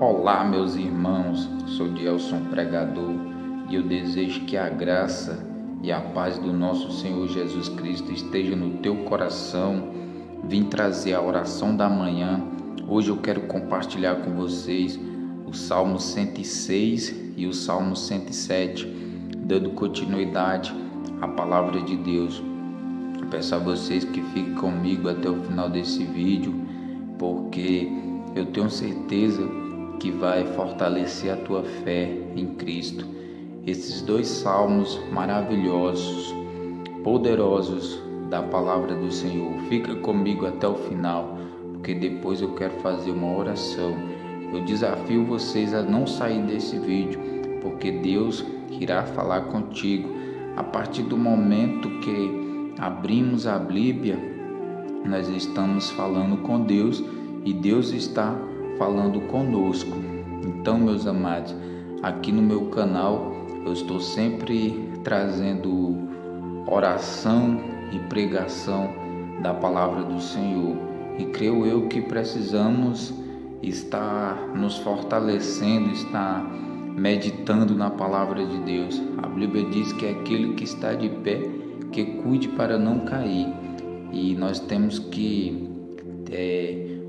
Olá, meus irmãos, sou Dielson Pregador e eu desejo que a graça e a paz do nosso Senhor Jesus Cristo esteja no teu coração. Vim trazer a oração da manhã. Hoje eu quero compartilhar com vocês o Salmo 106 e o Salmo 107, dando continuidade à palavra de Deus. Eu peço a vocês que fiquem comigo até o final desse vídeo, porque eu tenho certeza que vai fortalecer a tua fé em Cristo. Esses dois salmos maravilhosos, poderosos da palavra do Senhor. Fica comigo até o final, porque depois eu quero fazer uma oração. Eu desafio vocês a não sair desse vídeo, porque Deus irá falar contigo. A partir do momento que abrimos a Bíblia, nós estamos falando com Deus e Deus está falando conosco. Então, meus amados, aqui no meu canal eu estou sempre trazendo oração e pregação da palavra do Senhor, e creio eu que precisamos estar nos fortalecendo, estar meditando na palavra de Deus. A Bíblia diz que é aquele que está de pé que cuide para não cair, e nós temos que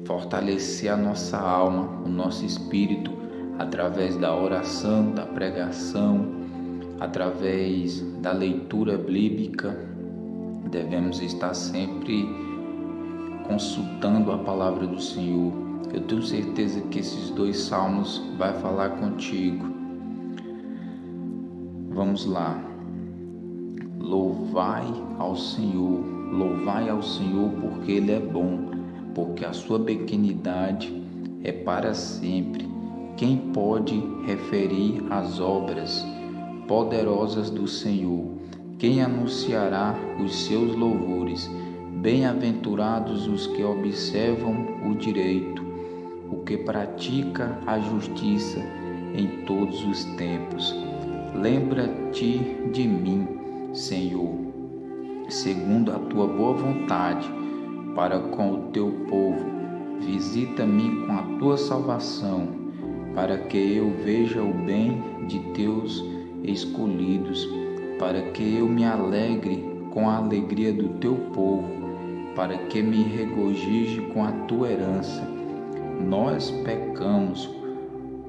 fortalecer a nossa alma, o nosso espírito, através da oração, da pregação, através da leitura bíblica. Devemos estar sempre consultando a palavra do Senhor. Eu tenho certeza que esses dois salmos vai falar contigo. Vamos lá. Louvai ao Senhor porque Ele é bom, porque a sua benignidade é para sempre. Quem pode referir as obras poderosas do Senhor? Quem anunciará os seus louvores? Bem-aventurados os que observam o direito, o que pratica a justiça em todos os tempos. Lembra-te de mim, Senhor, segundo a tua boa vontade, para com o teu povo. Visita-me com a tua salvação, para que eu veja o bem de teus escolhidos, para que eu me alegre com a alegria do teu povo, para que me regozije com a tua herança. Nós pecamos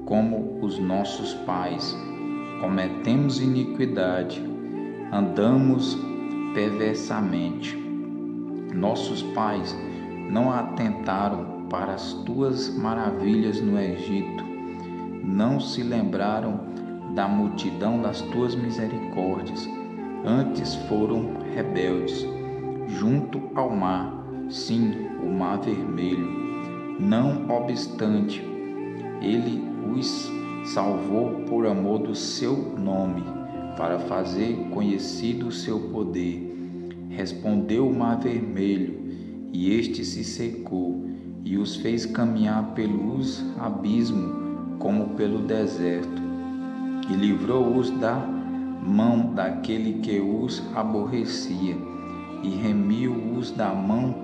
como os nossos pais, cometemos iniquidade, andamos perversamente. Nossos pais não atentaram para as tuas maravilhas no Egito, não se lembraram da multidão das tuas misericórdias, antes foram rebeldes, junto ao mar, sim, o mar vermelho. Não obstante, ele os salvou por amor do seu nome, para fazer conhecido o seu poder. Respondeu o mar vermelho, e este se secou, e os fez caminhar pelos abismos, como pelo deserto, e livrou-os da mão daquele que os aborrecia, e remiu-os da mão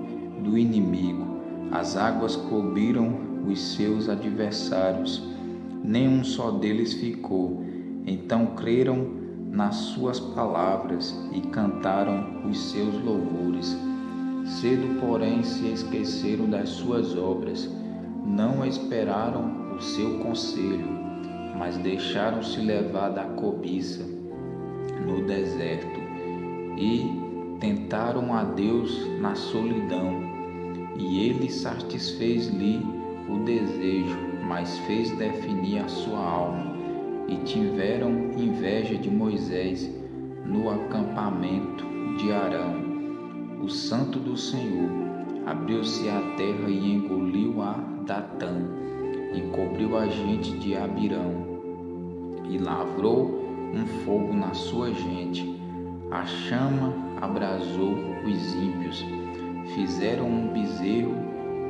do inimigo. As águas cobriram os seus adversários, nenhum só deles ficou. Então creram nas suas palavras e cantaram os seus louvores. Cedo, porém, se esqueceram das suas obras, não esperaram o seu conselho, mas deixaram-se levar da cobiça no deserto e tentaram a Deus na solidão, e ele satisfez-lhe o desejo, mas fez definir a sua alma. E tiveram inveja de Moisés no acampamento de Arão. O santo do Senhor abriu-se a terra e engoliu a Datã, e cobriu a gente de Abirão, e lavrou um fogo na sua gente. A chama abrasou os ímpios. Fizeram um bezerro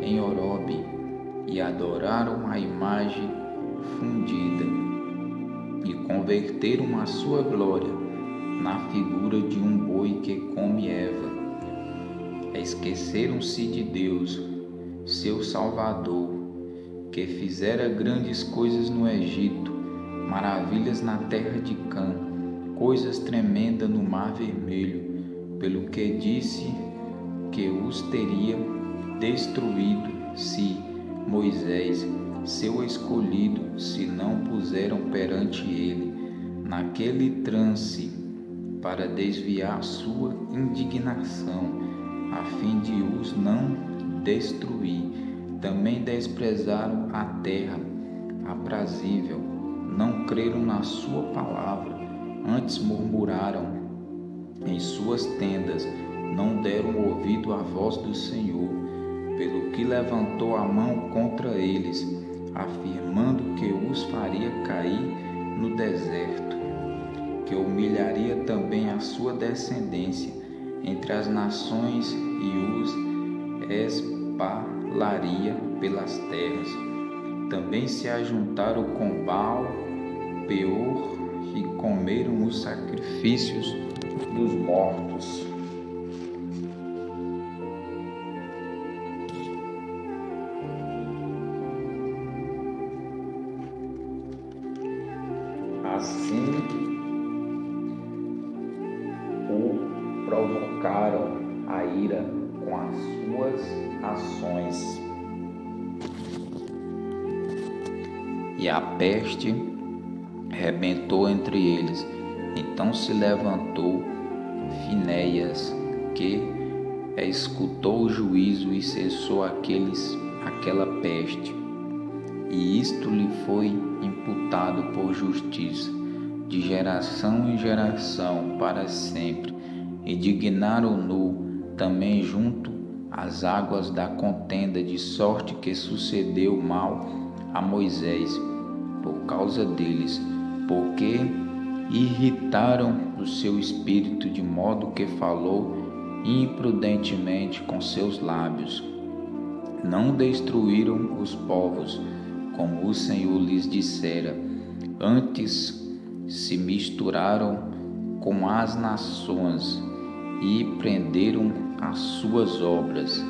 em Orobe, e adoraram a imagem fundida, e converteram a sua glória na figura de um boi que come erva. Esqueceram-se de Deus, seu Salvador, que fizera grandes coisas no Egito, maravilhas na terra de Cã, coisas tremendas no mar vermelho, pelo que disse que os teria destruído se Moisés, seu escolhido, se não puseram perante ele naquele trance para desviar sua indignação, a fim de os não destruir. Também desprezaram a terra aprazível, não creram na sua palavra, antes murmuraram em suas tendas, não deram ouvido à voz do Senhor, pelo que levantou a mão contra eles, afirmando que os faria cair no deserto, que humilharia também a sua descendência entre as nações e os espalharia pelas terras. Também se ajuntaram com Baal, Peor, e comeram os sacrifícios dos mortos. Assim o provocaram a ira com as suas ações. E a peste rebentou entre eles. Então se levantou Finéias, que escutou o juízo e cessou aquela peste. E isto lhe foi imputado por justiça, de geração em geração, para sempre. E dignaram-no também junto às águas da contenda, de sorte que sucedeu mal a Moisés por causa deles, porque irritaram o seu espírito, de modo que falou imprudentemente com seus lábios. Não destruíram os povos, como o Senhor lhes dissera, antes se misturaram com as nações e prenderam as suas obras,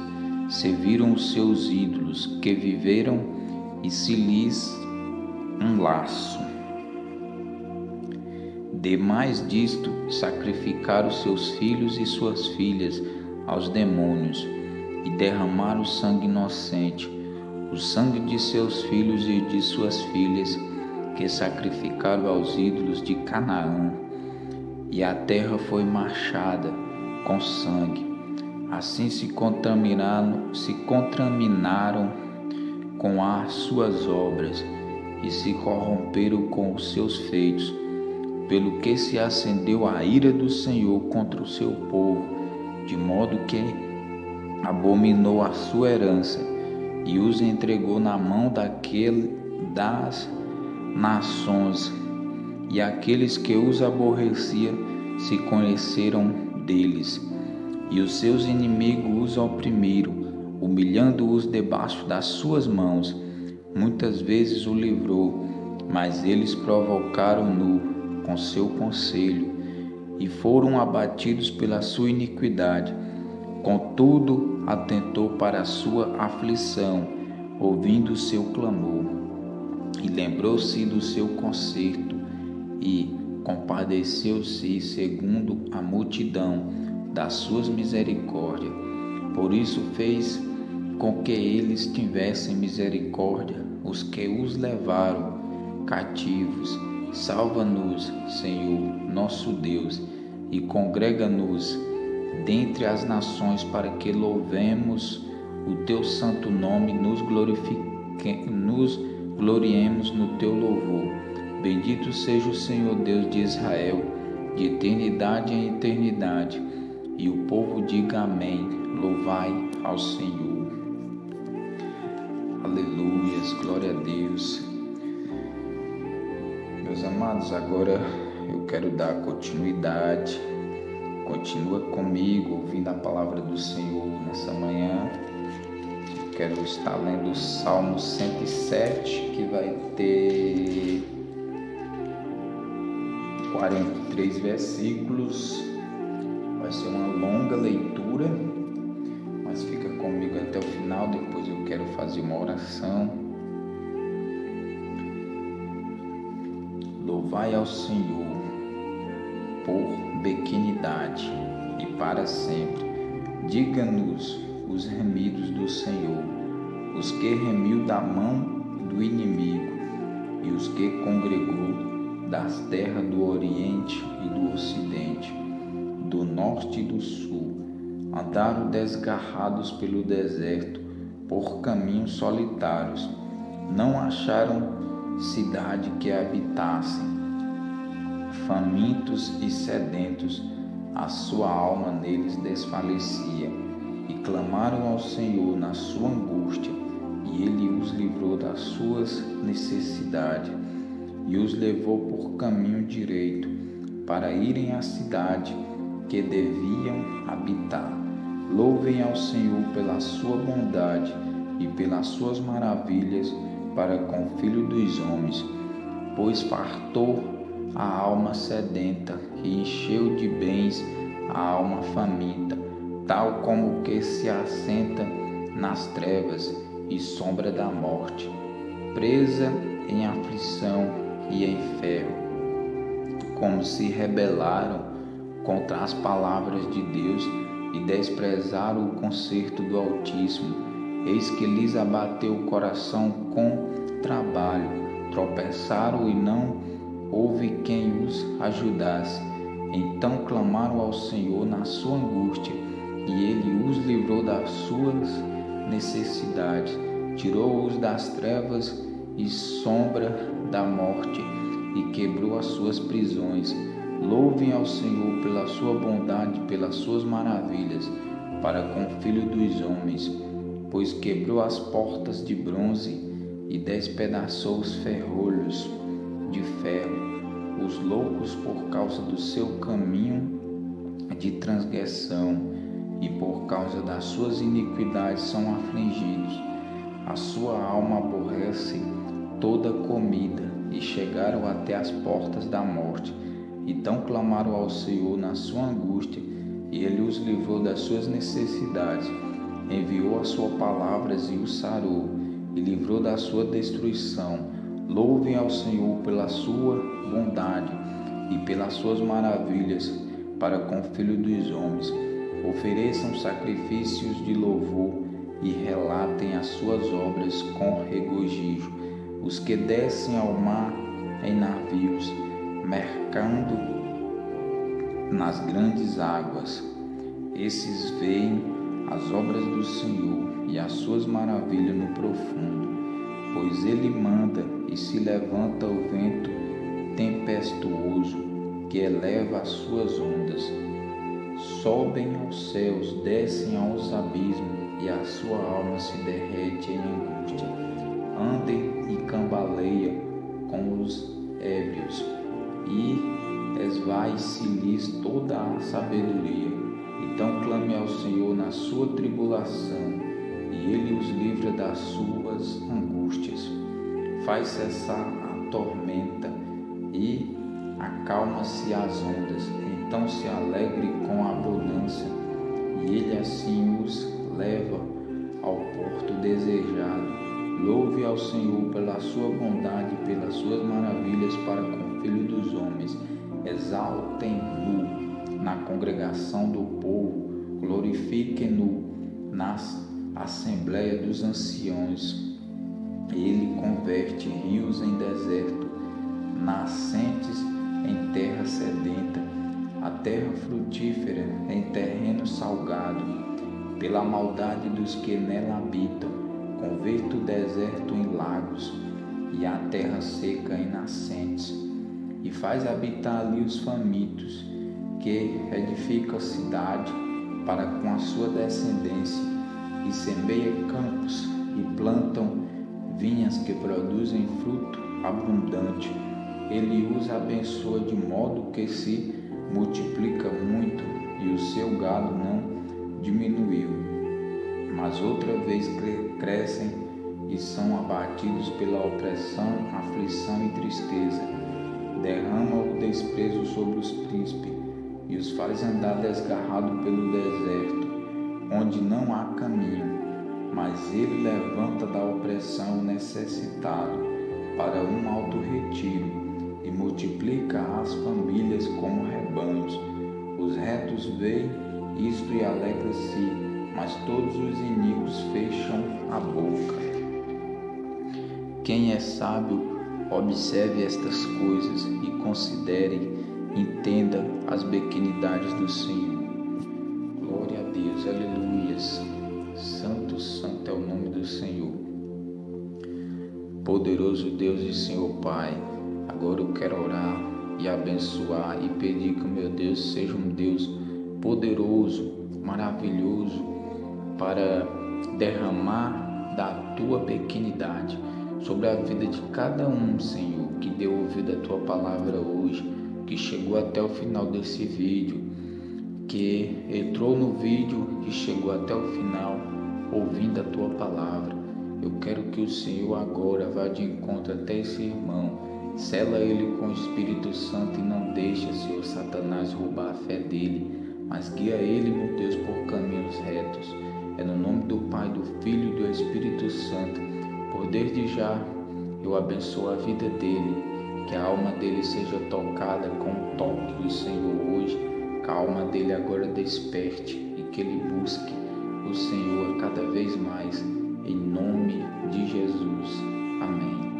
serviram os seus ídolos, que viveram e se lhes um laço. Demais disto, sacrificaram seus filhos e suas filhas aos demônios e derramaram sangue inocente, o sangue de seus filhos e de suas filhas, que sacrificaram aos ídolos de Canaã, e a terra foi marchada com sangue. Assim se contaminaram com as suas obras e se corromperam com os seus feitos, pelo que se acendeu a ira do Senhor contra o seu povo, de modo que abominou a sua herança e os entregou na mão das nações, e aqueles que os aborreciam se conheceram deles, e os seus inimigos os oprimiram, humilhando-os debaixo das suas mãos. Muitas vezes o livrou, mas eles provocaram-no com seu conselho e foram abatidos pela sua iniquidade. Contudo, atentou para a sua aflição, ouvindo o seu clamor, e lembrou-se do seu conserto, e compadeceu-se segundo a multidão das suas misericórdias. Por isso fez com que eles tivessem misericórdia os que os levaram cativos. Salva-nos, Senhor, nosso Deus, e congrega-nos dentre as nações, para que louvemos o teu santo nome, nos gloriemos no teu louvor. Bendito seja o Senhor Deus de Israel, de eternidade em eternidade. E o povo diga amém. Louvai ao Senhor. Aleluias, glória a Deus. Meus amados, agora eu quero dar continuidade. Continua comigo, ouvindo a palavra do Senhor nessa manhã. Quero estar lendo o Salmo 107, que vai ter 43 versículos. Vai ser uma longa leitura, mas fica comigo até o final. Depois eu quero fazer uma oração Louvai ao Senhor por benignidade e para sempre. Diga-nos os remidos do Senhor, os que remiu da mão do inimigo e os que congregou das terras do Oriente e do Ocidente, do Norte e do Sul. Andaram desgarrados pelo deserto, por caminhos solitários. Não acharam cidade que habitassem. Famintos e sedentos, a sua alma neles desfalecia. E clamaram ao Senhor na sua angústia, e Ele os livrou das suas necessidades, e os levou por caminho direito, para irem à cidade que deviam habitar. Louvem ao Senhor pela sua bondade e pelas suas maravilhas para com o Filho dos homens, pois fartou a alma sedenta e encheu de bens a alma faminta, tal como o que se assenta nas trevas e sombra da morte, presa em aflição e em ferro, como se rebelaram contra as palavras de Deus e desprezaram o conserto do Altíssimo. Eis que lhes abateu o coração com trabalho, tropeçaram e não houve quem os ajudasse. Então clamaram ao Senhor na sua angústia, e Ele os livrou das suas necessidades, tirou-os das trevas e sombra da morte, e quebrou as suas prisões. Louvem ao Senhor pela sua bondade e pelas suas maravilhas para com o Filho dos homens, pois quebrou as portas de bronze e despedaçou os ferrolhos de ferro. Os loucos, por causa do seu caminho de transgressão e por causa das suas iniquidades, são afligidos. A sua alma aborrece toda comida, e chegaram até as portas da morte. Então clamaram ao Senhor na sua angústia, e Ele os livrou das suas necessidades. Enviou as suas palavras e os sarou, e livrou da sua destruição. Louvem ao Senhor pela sua bondade e pelas suas maravilhas para com o Filho dos homens. Ofereçam sacrifícios de louvor e relatem as suas obras com regozijo. Os que descem ao mar em navios, mercando nas grandes águas, esses veem as obras do Senhor e as suas maravilhas no profundo, pois Ele manda e se levanta o vento tempestuoso que eleva as suas ondas. Sobem aos céus, descem aos abismos, e a sua alma se derrete em angústia. Andem e cambaleia com os ébrios, e esvai-se-lhes toda a sabedoria. Então clame ao Senhor na sua tribulação, e Ele os livra das suas angústias. Faz cessar a tormenta e acalma-se as ondas. Então se alegre com a abundância, e Ele assim os leva ao porto desejado. Louve ao Senhor pela sua bondade e pelas suas maravilhas para com o Filho dos homens. Exaltem-no na congregação do povo, glorifiquem-no nas assembleias dos anciãos. Ele converte rios em deserto, nascentes em terra sedenta, a terra frutífera em terreno salgado. Pela maldade dos que nela habitam, converte o deserto em lagos e a terra seca em nascentes, e faz habitar ali os famintos, que edifica a cidade para com a sua descendência, e semeia campos e plantam vinhas que produzem fruto abundante. Ele os abençoa de modo que se multiplica muito, e o seu gado não diminuiu. Mas outra vez crescem e são abatidos pela opressão, aflição e tristeza. Derrama o desprezo sobre os príncipes e os faz andar desgarrado pelo deserto, onde não há caminho. Mas ele levanta da opressão o necessitado para um alto retiro, e multiplica as famílias como rebanhos. Os retos veem isto e alegram-se, mas todos os iníquos fecham a boca. Quem é sábio, observe estas coisas e considere, entenda as pequenidades do Senhor. Glória a Deus, aleluias. Santo, santo é o nome do Senhor. Poderoso Deus e Senhor Pai, agora eu quero orar e abençoar e pedir que o meu Deus seja um Deus poderoso, maravilhoso, para derramar da tua pequenidade sobre a vida de cada um, Senhor, que deu ouvido à tua palavra hoje, que chegou até o final desse vídeo, que entrou no vídeo e chegou até o final ouvindo a tua palavra. Eu quero que o Senhor agora vá de encontro até esse irmão, sela ele com o Espírito Santo e não deixa, Senhor, Satanás roubar a fé dele, mas guia ele, meu Deus, por caminhos retos. É no nome do Pai, do Filho e do Espírito Santo. Por desde já eu abençoo a vida dele, que a alma dele seja tocada com o toque do Senhor hoje, que a alma dele agora desperte e que ele busque o Senhor cada vez mais, em nome de Jesus. Amém.